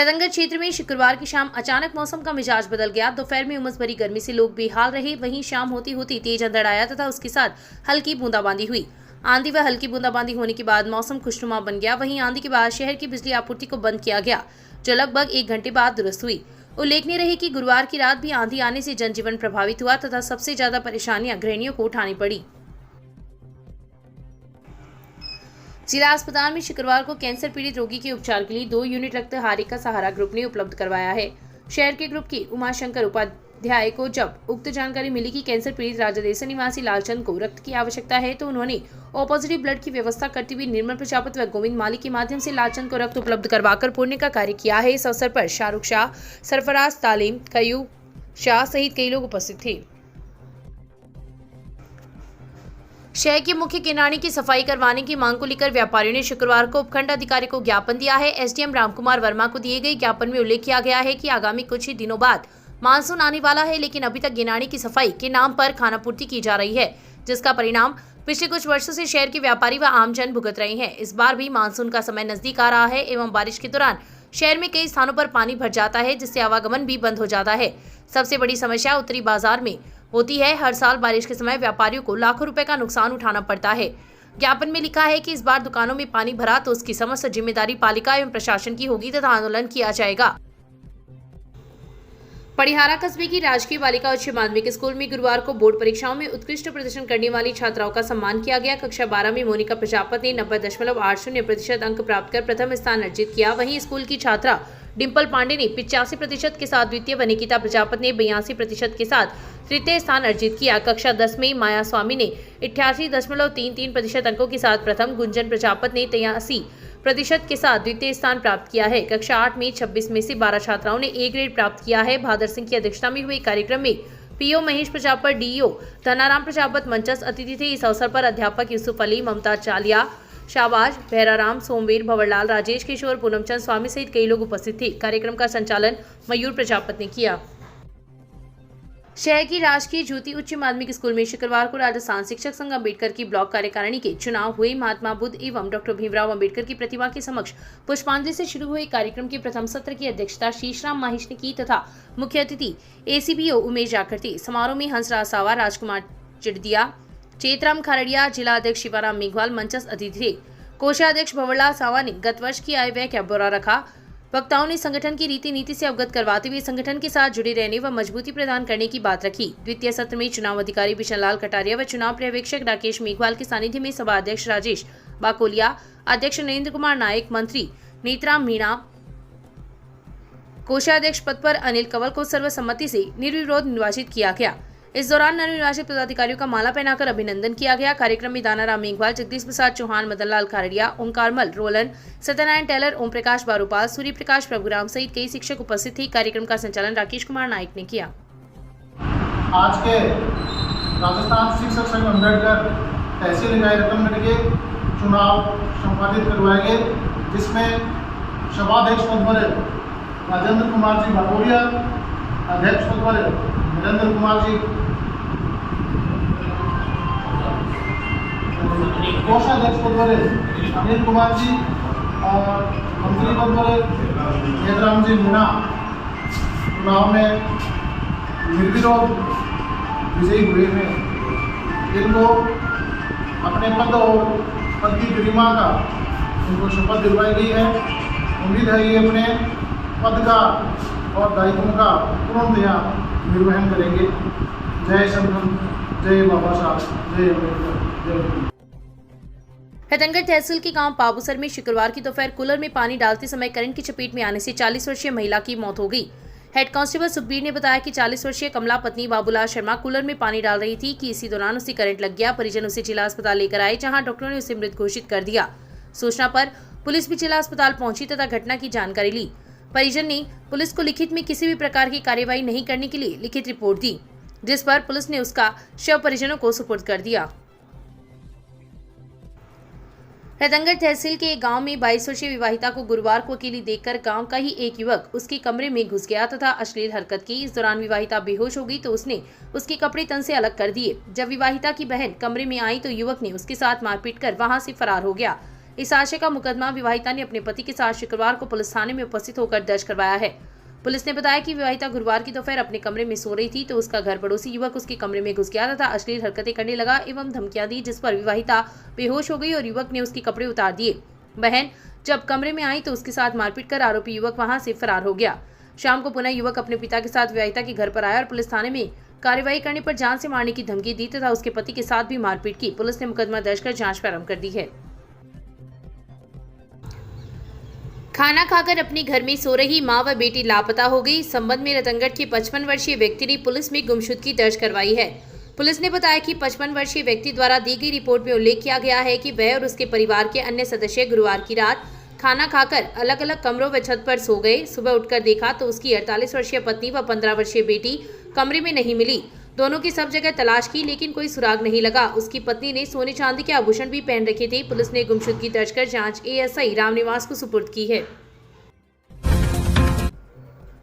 रतनगढ़ क्षेत्र में शुक्रवार की शाम अचानक मौसम का मिजाज बदल गया। दोपहर में उमस भरी गर्मी से लोग बेहाल रहे। वहीं शाम होती होती तेज अंधड़ आया तथा उसके साथ हल्की बूंदाबांदी हुई। आंधी व हल्की बूंदाबांदी होने के बाद मौसम खुशनुमा बन गया। वहीं आंधी के बाद शहर की बिजली आपूर्ति को बंद किया गया, जो लगभग 1 घंटे बाद दुरुस्त हुई। उल्लेखनीय रहे कि गुरुवार की रात भी आंधी आने से जनजीवन प्रभावित हुआ तथा सबसे ज्यादा परेशानियां गृहिणियों को उठानी पड़ी। जिला अस्पताल में शुक्रवार को कैंसर पीड़ित रोगी के उपचार के लिए 2 यूनिट रक्त हारिका सहारा ग्रुप ने उपलब्ध करवाया है। शहर के ग्रुप के उमाशंकर उपाध्याय को जब उक्त जानकारी मिली कि कैंसर पीड़ित राजादेसन निवासी लालचंद को रक्त की आवश्यकता है, तो उन्होंने ओ पॉजिटिव ब्लड की व्यवस्था करती हुई निर्मल प्रजापति व गोविंद माली के माध्यम से लालचंद को रक्त उपलब्ध करवाकर पुण्य का कार्य किया है। इस अवसर पर शाहरुख शाह, सरफराज तालीम, कयू शाह सहित कई लोग उपस्थित थे। शहर के मुख्य किनारे की सफाई करवाने की मांग को लेकर व्यापारियों ने शुक्रवार को उपखंड अधिकारी को ज्ञापन दिया है। एसडीएम रामकुमार वर्मा को दिए गए ज्ञापन में उल्लेख किया गया है कि आगामी कुछ ही दिनों बाद मानसून आने वाला है, लेकिन अभी तक गिनानी की सफाई के नाम पर खानापूर्ति की जा रही है, जिसका परिणाम पिछले कुछ वर्षों से शहर के व्यापारी व आमजन भुगत रहे हैं। इस बार भी मानसून का समय नजदीक आ रहा है एवं बारिश के दौरान शहर में कई स्थानों पर पानी भर जाता है, जिससे आवागमन भी बंद हो जाता है। सबसे बड़ी समस्या उत्तरी बाजार में होती है। हर साल बारिश के समय व्यापारियों को लाखों रुपए का नुकसान उठाना पड़ता है। ज्ञापन में लिखा है कि इस बार दुकानों में पानी भरा तो उसकी समस्त जिम्मेदारी पालिका एवं प्रशासन की होगी तथा आंदोलन किया जाएगा। पड़िहारा कस्बे की राजकीय बालिका उच्च माध्यमिक स्कूल में गुरुवार को बोर्ड परीक्षाओं में उत्कृष्ट प्रदर्शन करने वाली छात्राओं का सम्मान किया गया। कक्षा 12 में मोनिका प्रजापति ने 90.80% अंक प्राप्त कर प्रथम स्थान अर्जित किया। वहीं स्कूल की छात्रा डिम्पल पांडे ने 85% के साथ द्वितीय व निकिता प्रजापति ने 82% के साथ तृतीय स्थान अर्जित किया। कक्षा 10 में माया स्वामी ने 88.33% अंकों के साथ प्रथम, गुंजन प्रजापति ने 83% के साथ द्वितीय स्थान प्राप्त किया है। कक्षा 8 में 26 में से 12 छात्राओं ने ए ग्रेड प्राप्त किया है। भादर सिंह की अध्यक्षता में हुए कार्यक्रम में पीओ महेश प्रजापति, डीईओ धनाराम प्रजापति मंचस्थ अतिथि थे। इस अवसर पर अध्यापक यूसुफ अली, ममता चालिया, शाहबाज, भैराराम, सोमवीर, भंवरलाल, राजेश किशोर, पूनमचंद स्वामी सहित कई लोग उपस्थित थे। कार्यक्रम का संचालन मयूर प्रजापति ने किया। शहर की राजकीय ज्योति उच्च माध्यमिक स्कूल में शुक्रवार को राजस्थान शिक्षक संघ अम्बेडकर की ब्लॉक कार्यकारिणी के चुनाव हुए। महात्मा बुद्ध एवं डॉक्टर भीमराव अम्बेडकर की प्रतिमा के समक्ष पुष्पांजलि से शुरू हुए कार्यक्रम के प्रथम सत्र की अध्यक्षता शीशराम माहिश ने की तथा मुख्य अतिथि एसीपीओ उमेश जाखड़ थे। समारोह में हंसराज सावा, राजकुमार चिड़दिया, चेतराम खारड़िया, जिला अध्यक्ष शिवाराम मेघवाल मंचस्थ अतिथि थे। कोषाध्यक्ष भंवरलाल सावा ने गत वर्ष की आय व्यय का ब्यौरा रखा। वक्ताओं ने संगठन की रीति नीति से अवगत करवाते हुए संगठन के साथ जुड़े रहने व मजबूती प्रदान करने की बात रखी। द्वितीय सत्र में चुनाव अधिकारी बिशनलाल कटारिया व चुनाव पर्यवेक्षक राकेश मेघवाल के सानिध्य में सभा अध्यक्ष राजेश बाकोलिया, अध्यक्ष नरेंद्र कुमार नायक, मंत्री नेत्राम मीणा, कोषाध्यक्ष पद पर अनिल कंवल को सर्वसम्मति से निर्विरोध निर्वाचित किया गया। इस दौरान नवनिर्वाचित पदाधिकारियों का माला पहनाकर अभिनंदन किया गया। कार्यक्रम में दानाराम मेघवाल, जगदीश प्रसाद चौहान, मदनलाल खारड़िया, ओंकारमल रोलन, सत्यनारायण टेलर, ओम प्रकाश बारूपाल, सूर्य प्रकाश प्रभुराम सहित कई शिक्षक उपस्थित थे। कार्यक्रम का संचालन राकेश कुमार नायक ने किया। आज के राजस्थान शिक्षक संघ अम्बेडकर तहसील इकाई रतनगढ़ के चुनाव संपादित करवाए गए, जिसमें सभाध्यक्ष पद पर राजेंद्र कुमार जी बाकोलिया, अध्यक्ष पद पर नरेंद्र कुमार जी, कोषाध्यक्ष पद पर अनिल कुमार जी और मंत्री पद पर नेत्राम जी मीणा चुनाव में निर्विरोध विजयी हुए हैं। इनको अपने पद और पद की गरिमा का इनको शपथ दिलवाई गई है। उम्मीद है ये अपने पद का और दायित्वों का पूर्णतया निर्वहन करेंगे। जय संविधान, जय बाबा साहब, जय अम्बेडकर, जय। रतनगढ़ तहसील के गांव पाबूसर में शुक्रवार की दोपहर कूलर में पानी डालते समय करंट की चपेट में आने से 40 वर्षीय महिला की मौत हो गई। हेड कांस्टेबल सुखबीर ने बताया कि 40 वर्षीय कमला पत्नी बाबूलाल शर्मा कूलर में पानी डाल रही थी कि इसी दौरान उसे करंट लग गया। परिजन उसे जिला अस्पताल लेकर आए, जहां डॉक्टरों ने उसे मृत घोषित कर दिया। सूचना पर पुलिस भी जिला अस्पताल पहुंची तथा घटना की जानकारी ली। परिजन ने पुलिस को लिखित में किसी भी प्रकार की कार्यवाही नहीं करने के लिए लिखित रिपोर्ट दी, जिस पर पुलिस ने उसका शव परिजनों को सुपुर्द कर दिया। रतनगढ़ तहसील के एक गांव में 22 वर्षीय विवाहिता को गुरुवार को अकेली देखकर गांव का ही एक युवक उसके कमरे में घुस गया तथा अश्लील हरकत की। इस दौरान विवाहिता बेहोश हो गई तो उसने उसके कपड़े तन से अलग कर दिए। जब विवाहिता की बहन कमरे में आई तो युवक ने उसके साथ मारपीट कर वहां से फरार हो गया। इस आशय का मुकदमा विवाहिता ने अपने पति के साथ शुक्रवार को पुलिस थाने में उपस्थित होकर दर्ज करवाया है। पुलिस ने बताया कि विवाहिता गुरुवार की दोपहर अपने कमरे में सो रही थी तो उसका घर पड़ोसी युवक उसके कमरे में घुस गया तथा अश्लील हरकतें करने लगा एवं धमकियां दी, जिस पर विवाहिता बेहोश हो गई और युवक ने उसके कपड़े उतार दिए। बहन जब कमरे में आई तो उसके साथ मारपीट कर आरोपी युवक वहां से फरार हो गया। शाम को पुनः युवक अपने पिता के साथ विवाहिता के घर पर आया और पुलिस थाने में कार्रवाई करने पर जान से मारने की धमकी दी तथा उसके पति के साथ भी मारपीट की। पुलिस ने मुकदमा दर्ज कर जांच प्रारंभ कर दी है। खाना खाकर अपने घर में सो रही मां व बेटी लापता हो गई। इस संबंध में रतनगढ़ के 55 वर्षीय व्यक्ति ने पुलिस में गुमशुदगी दर्ज करवाई है। पुलिस ने बताया कि 55 वर्षीय व्यक्ति द्वारा दी गई रिपोर्ट में उल्लेख किया गया है कि वह और उसके परिवार के अन्य सदस्य गुरुवार की रात खाना खाकर अलग अलग कमरों व छत पर सो गए। सुबह उठकर देखा तो उसकी 48 वर्षीय पत्नी व 15 वर्षीय बेटी कमरे में नहीं मिली। दोनों की सब जगह तलाश की लेकिन कोई सुराग नहीं लगा। उसकी पत्नी ने सोने चांदी के आभूषण भी पहन रखे थे। पुलिस ने गुमशुदगी दर्ज कर जांच एएसआई रामनिवास को सुपुर्द की है।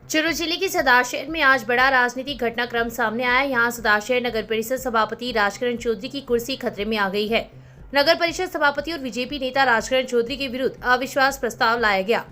चुरू जिले के सदाशहर में आज बड़ा राजनीतिक घटनाक्रम सामने आया। यहां सदाशहर नगर परिषद सभापति राजकरण चौधरी की कुर्सी खतरे में आ गई है। नगर परिषद सभापति और बीजेपी नेता राजकरण चौधरी के विरुद्ध अविश्वास प्रस्ताव लाया गया।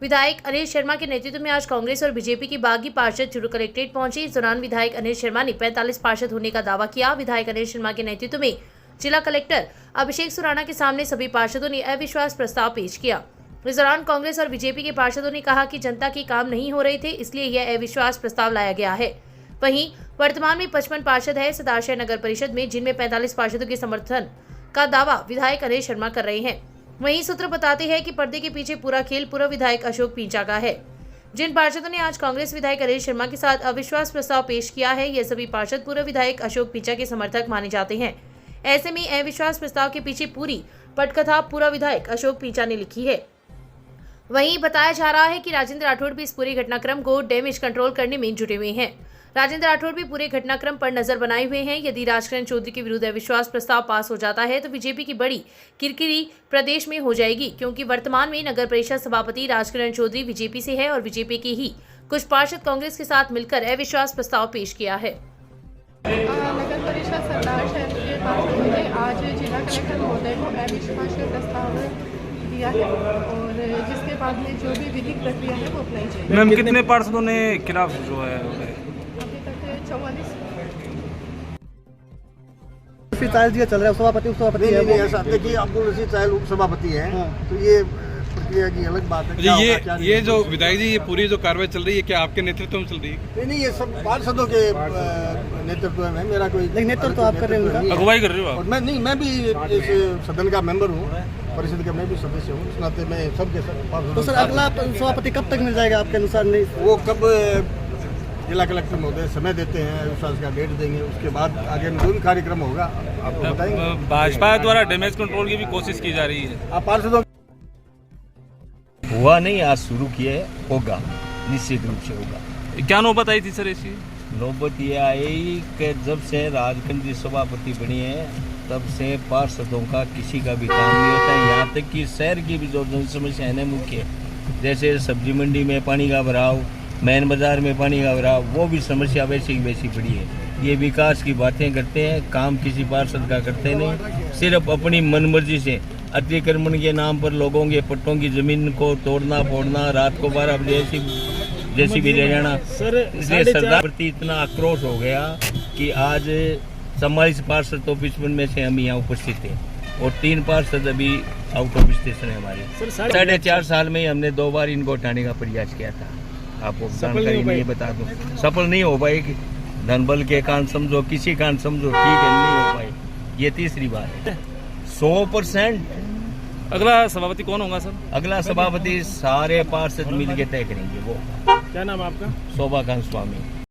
विधायक अनिल शर्मा के नेतृत्व में आज कांग्रेस और बीजेपी के बागी पार्षद चुरू कलेक्ट्रेट पहुंचे। इस दौरान विधायक अनिल शर्मा ने 45 पार्षद होने का दावा किया। विधायक अनिल शर्मा के नेतृत्व में जिला कलेक्टर अभिषेक सुराना के सामने सभी पार्षदों ने अविश्वास प्रस्ताव पेश किया। इस दौरान कांग्रेस और बीजेपी के पार्षदों ने कहा कि जनता के काम नहीं हो रहे थे, इसलिए यह अविश्वास प्रस्ताव लाया गया है। वहीं वर्तमान में 55 पार्षद है सदाशहर नगर परिषद में, जिनमें 45 पार्षदों के समर्थन का दावा विधायक अनिल शर्मा कर रहे हैं। वहीं सूत्र बताते हैं कि पर्दे के पीछे पूरा खेल पूर्व विधायक अशोक पींचा का है। जिन पार्षदों ने आज कांग्रेस विधायक अनिल शर्मा के साथ अविश्वास प्रस्ताव पेश किया है, ये सभी पार्षद पूर्व विधायक अशोक पींचा के समर्थक माने जाते हैं। ऐसे में अविश्वास प्रस्ताव के पीछे पूरी पटकथा पूर्व विधायक अशोक पींचा ने लिखी है। वहीं बताया जा रहा है कि राजेंद्र राठौड़ भी इस पूरे घटनाक्रम को डैमेज कंट्रोल करने में जुटे हुए हैं। राजेंद्र राठौड़ भी पूरे घटनाक्रम पर नजर बनाए हुए हैं। यदि राजकरण चौधरी के विरुद्ध अविश्वास प्रस्ताव पास हो जाता है तो बीजेपी की बड़ी किरकिरी प्रदेश में हो जाएगी, क्योंकि वर्तमान में नगर परिषद सभापति राजकरण चौधरी बीजेपी से है और बीजेपी के ही कुछ पार्षद कांग्रेस के साथ मिलकर अविश्वास प्रस्ताव पेश किया है। नगर परिषद सदाशहर के पार्षदों ने आज जिला कलेक्टर महोदय को अविश्वास प्रस्ताव दिया है और जिसके बाद में जो भी विधिक प्रक्रिया है वो अपनाई जाएगी। मैम कितने पार्षदों ने खिलाफ जो है अभी तक 44 चल रहा है। सभापति उपसभापति है। नहीं ऐसा देखिए, अब्दुल रशीद साहिल उप सभापति हैं, तो ये प्रक्रिया की अलग बात है। ये जो विधायक जी, ये पूरी जो कार्रवाई चल रही है, क्या आपके नेतृत्व में चल रही है? नहीं, ये सब पार्षदों के नेतृत्व में, मेरा कोई नेतृत्व तो आप कर रहे हो उनका? अगुवाई कर रहे हो आप? मैं भी इस सदन का मेंबर हूँ, परिषद का मैं भी सदस्य हूँ, इस नाते मैं सबके साथ। तो सर अगला सभापति कब तक मिल जाएगा आपके अनुसार? नहीं, वो कब जिला कलेक्टर महोदय समय देते हैं, विश्वास का डेट देंगे, उसके बाद आगे में जो भी कार्यक्रम होगा आपको बताएंगे। भाजपा द्वारा डैमेज कंट्रोल की भी कोशिश की जा रही है। आप पार्षदों हुआ नहीं, आज शुरू किए, होगा, निश्चित रूप से होगा। क्या नौबत आई थी सर ऐसी? नौबत ये आई कि जब से राजकरण जी सभापति बनी है तब से पार्षदों का किसी का भी काम नहीं होता है। यहाँ तक कि शहर की भी जो जन समस्या है ना मुख्य, जैसे सब्जी मंडी में पानी का भराव, मैन बाजार में पानी का भराव, वो भी समस्या वैसी की वैसी पड़ी है। ये विकास की बातें करते हैं, काम किसी पार्षद का करते नहीं, सिर्फ अपनी मनमर्जी से अतिक्रमण के नाम पर लोगों के पट्टों की जमीन को तोड़ना फोड़ना, रात को 12 बजे जैसी भी ले जाना। इसलिए सरकार प्रति इतना आक्रोश हो गया कि आज 44 पार्षद तो 55 में से हम यहाँ उपस्थित हैं और 3 पार्षद अभी आउट ऑफ स्टेशन है हमारे। 4.5 साल में हमने 2 बार इनको हटाने का प्रयास किया था, आपको जानकारी नहीं बता दूं। सफल नहीं हो पाए, धन बल के कारण समझो, किसी कारण समझो, ठीक है, नहीं हो पाए, ये तीसरी बार है। 100%। अगला सभापति कौन होगा सर? अगला सभापति सारे पार्षद मिल के तय करेंगे। वो क्या नाम आपका? शोभाकांत स्वामी।